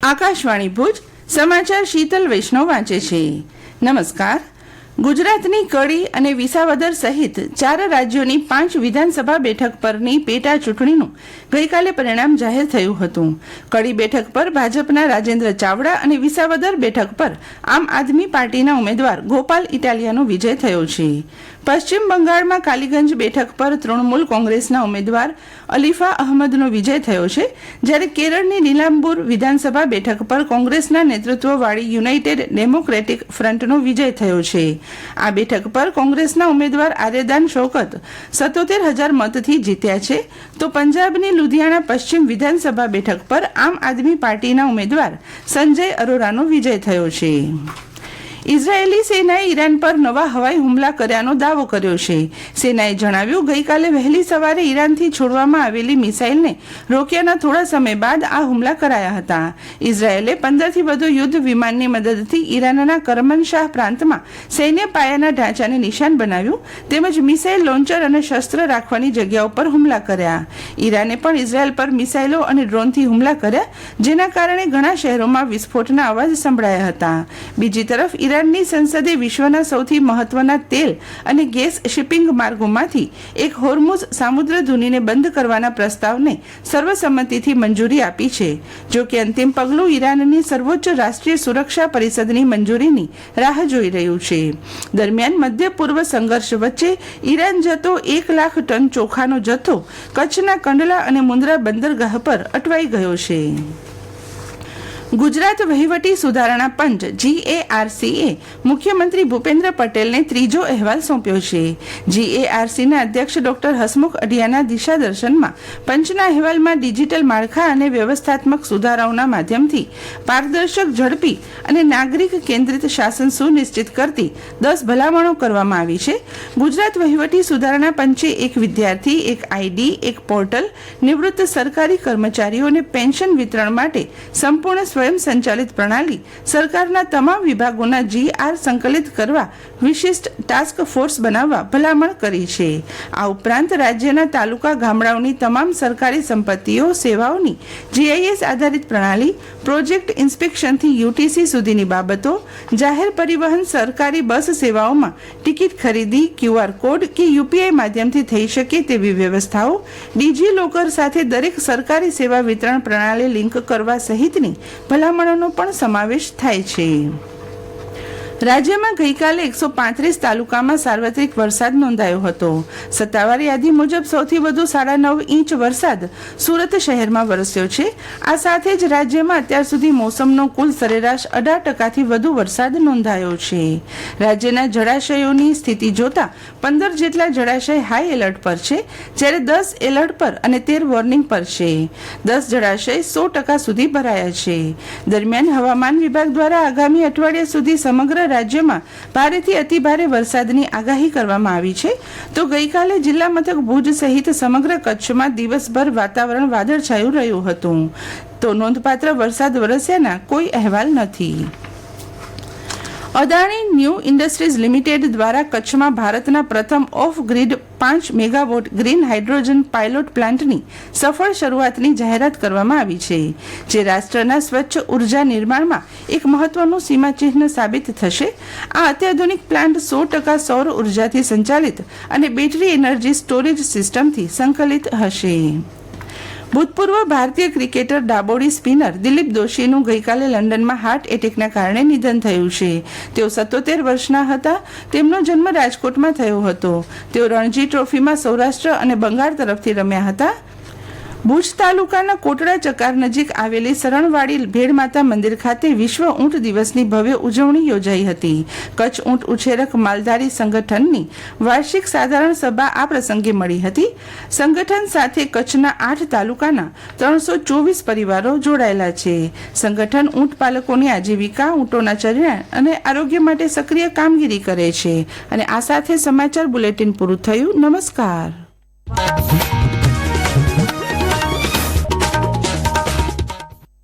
આકાશવાણી ભુજ સમાચાર શીતલ વૈષ્ણવ વાંચે છે. નમસ્કાર. ગુજરાતની કડી અને વિસાવદર સહિત 4 રાજ્યોની 5 વિધાનસભા બેઠક પરની પેટા ચૂંટણીનું ગઈકાલે પરિણામ જાહેર થયું હતું. કડી બેઠક પર ભાજપના રાજેન્દ્ર ચાવડા અને વિસાવદર બેઠક પર આમ આદમી પાર્ટીના ઉમેદવાર ગોપાલ ઇટાલિયાનો વિજય થયો છે. પશ્ચિમ બંગાળમાં કાલીગંજ બેઠક પર તૃણમૂલ કોંગ્રેસના ઉમેદવાર અલીફા અહમદનો વિજય થયો છે, જ્યારે કેરળની નીલાંબુર વિધાનસભા બેઠક પર કોંગ્રેસના નેતૃત્વવાળી યુનાઇટેડ ડેમોક્રેટિક ફ્રન્ટનો વિજય થયો છે. આ બેઠક પર કોંગ્રેસના ઉમેદવાર આર્યદાન શૌકત 77,000 મતથી જીત્યા છે, તો પંજાબની લુધિયાણા પશ્ચિમ વિધાનસભા બેઠક પર આમ આદમી પાર્ટીના ઉમેદવાર સંજય અરોરાનો વિજય થયો છે. ઇઝરાયેલી સેનાએ ઈરાન પર નવા હવાઈ હુમલા કર્યાનો દાવો કર્યો છે. સેનાએ જણાવ્યું, ગઈકાલે વહેલી સવારે ઈરાનથી છોડવામાં આવેલી મિસાઇલને રોક્યાના થોડા સમય બાદ આ હુમલા કરાયા હતા. ઇઝરાયેલે 15થી વધુ યુદ્ધ વિમાનની મદદથી ઈરાનના કરમનશાહ પ્રાંતમાં સૈન્ય પાયાના ઢાંચાને નિશાન બનાવ્યું, તેમજ મિસાઇલ લોન્ચર અને શસ્ત્ર રાખવાની જગ્યાઓ પર હુમલા કર્યા. ઈરાને પણ ઇઝરાયેલ પર મિસાઇલો અને ડ્રોનથી હુમલા કર્યા, જેના કારણે ઘણા શહેરોમાં વિસ્ફોટના અવાજ સંભળાયા હતા. બીજી તરફ ઈરાનની સંસદે વિશ્વના સૌથી મહત્વના તેલ અને ગેસ શિપિંગ માર્ગોમાંથી એક હોર્મુઝ સામુદ્ર ધુનીને બંધ કરવાના પ્રસ્તાવને સર્વસંમતિથી મંજૂરી આપી છે. જો કે અંતિમ પગલું ઈરાનની સર્વોચ્ચ રાષ્ટ્રીય સુરક્ષા પરિષદની મંજૂરીની રાહ જોઈ રહ્યું છે. દરમિયાન મધ્ય પૂર્વ સંઘર્ષ વચ્ચે ઈરાન જતો 1 લાખ ટન ચોખાનો જથ્થો કચ્છના કંડલા અને મુન્દ્રા બંદરગાહ પર અટવાઈ ગયો છે. ગુજરાત વહીવટી સુધારણા પંચ GARCએ મુખ્યમંત્રી ભૂપેન્દ્ર પટેલને ત્રીજો અહેવાલ સોંપ્યો છે. GARCના અધ્યક્ષ ડોક્ટર હસમુખ અઢિયાના દિશાદર્શનમાં પંચના અહેવાલમાં ડિજિટલ માળખા અને વ્યવસ્થાત્મક સુધારાઓના માધ્યમથી પારદર્શક, ઝડપી અને નાગરિક કેન્દ્રિત શાસન સુનિશ્ચિત કરતી 10 ભલામણો કરવામાં આવી છે. ગુજરાત વહીવટી સુધારણા પંચે એક વિદ્યાર્થી, એક ID, એક પોર્ટલ, નિવૃત્ત સરકારી કર્મચારીઓને પેન્શન વિતરણ માટે સંપૂર્ણ સ્વયં સંચાલિત પ્રણાલી, સરકારના તમામ વિભાગોના GR સંકલિત કરવા વિશિષ્ટ ટાસ્ક ફોર્સ બનાવવા ભલામણ કરી છે. આ ઉપરાંત રાજ્યના તાલુકા ગામડાઓની તમામ સરકારી સંપત્તિઓ, સેવાઓની GIS આધારિત પ્રણાલી, પ્રોજેક્ટ ઇન્સ્પેક્શનથી UTC સુધીની બાબતો, જાહેર પરિવહન, સરકારી બસ સેવાઓમાં ટિકિટ ખરીદી QR કોડ કે UPI માધ્યમથી થઈ શકે તેવી વ્યવસ્થાઓ, ડિજીલોકર સાથે દરેક સરકારી સેવા વિતરણ પ્રણાલી લિંક કરવા સહિતની ભલામણોનો પણ સમાવેશ થાય છે. રાજ્યમાં ગઈકાલે 135 તાલુકામાં સાર્વત્રિક વરસાદ નોંધાયો હતો. સત્તાવાર યાદી મુજબ સૌથી વધુ 9.5 ઇંચ વરસાદ સુરત શહેરમાં વરસ્યો છે. આ સાથે જ રાજ્યમાં અત્યાર સુધી મોસમનો કુલ સરેરાશ 18% વધુ વરસાદ નોંધાયો છે. રાજ્યના જળાશયોની સ્થિતિ જોતા 15 જેટલા જળાશય હાઈ એલર્ટ પર છે, જ્યારે 10 એલર્ટ પર અને 13 વોર્નિંગ પર છે. 10 જળાશય 100% સુધી ભરાયા છે. દરમિયાન હવામાન વિભાગ દ્વારા આગામી અઠવાડિયા સુધી સમગ્ર રાજ્યમાં ભારેથી અતિભારે વરસાદની આગાહી કરવામાં આવી છે. તો ગઈકાલે જિલ્લા મથક ભુજ સહિત સમગ્ર કચ્છમાં દિવસભર વાતાવરણ વાદળછાયું રહ્યું હતું. તો નોંધપાત્ર વરસાદ વરસ્યાના કોઈ અહેવાલ નથી. અદાણી ન્યૂ ઇન્ડસ્ટ્રીઝ લિમિટેડ દ્વારા કચ્છમાં ભારતના પ્રથમ of grid 5 megawatt green hydrogen pilot પ્લાન્ટની સફળ શરૂઆતની જાહેરાત કરવામાં આવી છે, જે રાષ્ટ્રના સ્વચ્છ ઉર્જા નિર્માણમાં એક મહત્વનું સીમાચિહ્ન સાબિત થશે. આ અત્યાધુનિક પ્લાન્ટ 100% સૌર ઉર્જાથી સંચાલિત અને બેટરી એનર્જી સ્ટોરેજ સિસ્ટમથી સંકલિત હશે. ભૂતપૂર્વ ભારતીય ક્રિકેટર ડાબોડી સ્પિનર દિલીપ દોશીનું ગઈકાલે લંડનમાં હાર્ટ એટેકના કારણે નિધન થયું છે. તેઓ 77 વર્ષના હતા. તેમનો જન્મ રાજકોટમાં થયો હતો. તેઓ રણજી ટ્રોફીમાં સૌરાષ્ટ્ર અને બંગાળ તરફથી રમ્યા હતા. ભુજ તાલુકાના કોટડા ચકાર નજીક આવેલી સરણવાડી ભેડમાતા મંદિર ખાતે વિશ્વ ઊંટ દિવસની ભવ્ય ઉજવણી યોજાઈ હતી. કચ્છ ઊંટ ઉછેરક માલધારી સંગઠનની વાર્ષિક સાધારણ સભા આ પ્રસંગે મળી હતી. સંગઠન સાથે કચ્છના 8 તાલુકાના 324 પરિવારો જોડાયેલા છે. સંગઠન ઊંટ પાલકોની આજીવિકા, ઊંટોના ચર્યા અને આરોગ્ય માટે સક્રિય કામગીરી કરે છે. અને આ સાથે સમાચાર બુલેટિન પૂરું થયું. નમસ્કાર.